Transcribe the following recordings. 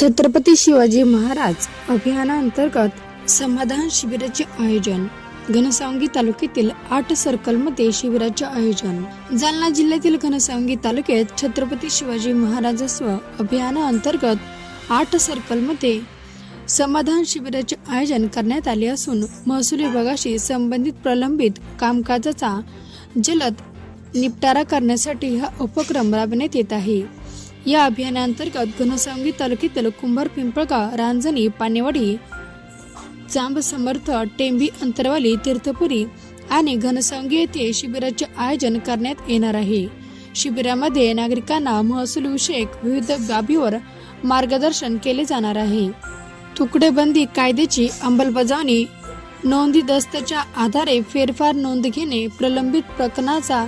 छत्रपती शिवाजी महाराज अभियानांतर्गत समाधान शिबिराचे आयोजन। घनसावंगी तालुक्यातील 8 सर्कलमध्ये शिबिराचे आयोजन। जालना जिल्ह्यातील घनसावंगी तालुक्यात छत्रपती शिवाजी महाराजस्व अभियानांतर्गत 8 सर्कलमध्ये समाधान शिबिराचे आयोजन करण्यात आले असून महसूल विभागाशी संबंधित प्रलंबित कामकाजाचा जलद निपटारा करण्यासाठी हा उपक्रम राबवण्यात येत आहे। या अभियानांतर्गत घनसावंगी तालुक्यातील कुंभार, पिंपळगाव, रांजणी, पानेवाडी, जांब समर्थ, टेंभी, अंतरवाली, तीर्थपुरी आणि घनसावंगी येथे शिबिराचे आयोजन करण्यात येणार आहे। शिबिरामध्ये नागरिकांना महसूल विषयक विविध बाबीवर मार्गदर्शन केले जाणार आहे। तुकडेबंदी कायद्याची अंमलबजावणी, नोंदी दस्ताच्या आधारे फेरफार नोंद घेणे, प्रलंबित प्रकरणाचा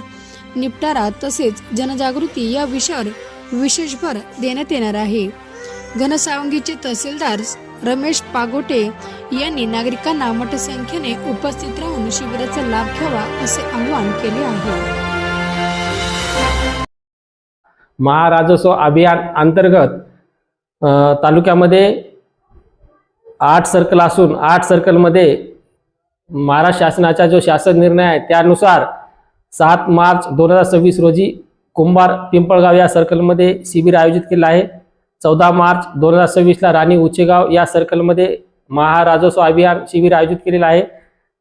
निपटारा तसेच जनजागृती या विषयावर विशेष भर देण्यात येणार आहे। घनसावंगीचे तहसीलदार रमेश पागोटे यांनी नागरिकांना मोठ्या संख्येने उपस्थित राहून शिबिराचा लाभ घ्यावा असे आवाहन केले आहे। महाराजस्व अभियान अंतर्गत तालुक्यामध्ये 8 सर्कल असून 8 सर्कलमध्ये महाराष्ट्र शासनाचा जो शासन निर्णय आहे त्यानुसार 7 मार्च 2026 रोजी कुंभार, पिंपळगाव या सर्कलमध्ये शिबिर आयोजित केले आहे। 14 मार्च 2026 ला राणी उचेगाव या सर्कलमध्ये महाराजस्व अभियान शिबिर आयोजित केलेले आहे।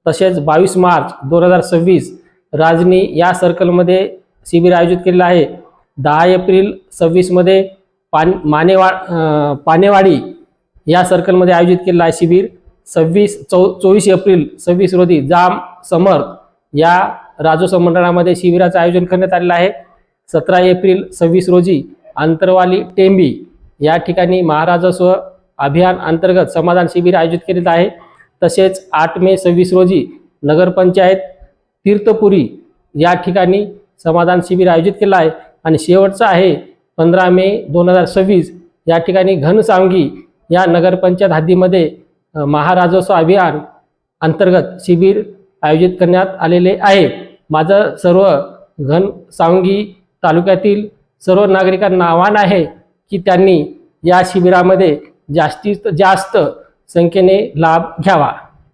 तसेच 22 मार्च 2026 राजनी या सर्कलमध्ये शिबिर आयोजित केलेले आहे। 10 एप्रिल 26 मध्ये पानेवाडी या सर्कलमध्ये आयोजित केलेलं आहे शिबिर। 24 एप्रिल 26 रोजी जाम समर्थ या राजस्व मंडळामध्ये शिबिराचे आयोजन करण्यात आलेले आहे। 17 एप्रिल 26 रोजी अंतरवाली, टेंभी या ठिकाणी महाराजस्व अभियान अंतर्गत समाधान शिबिर आयोजित केलेले आहे। तसेच 8 मे 26 रोजी नगरपंचायत तीर्थपुरी या ठिकाणी समाधान शिबिर आयोजित केलं आहे। आणि शेवटचं आहे 15 मे 2026 या ठिकाणी घनसावंगी या नगरपंचायत हद्दीमध्ये महाराजस्व अभियान अंतर्गत शिबिर आयोजित करण्यात आलेले आहे। माझं सर्व घनसावंगी तालुक्यातील सर्व नागरिकांना आव्हान आहे की त्यांनी या शिबिरामध्ये जास्तीत जास्त संख्येने लाभ घ्यावा।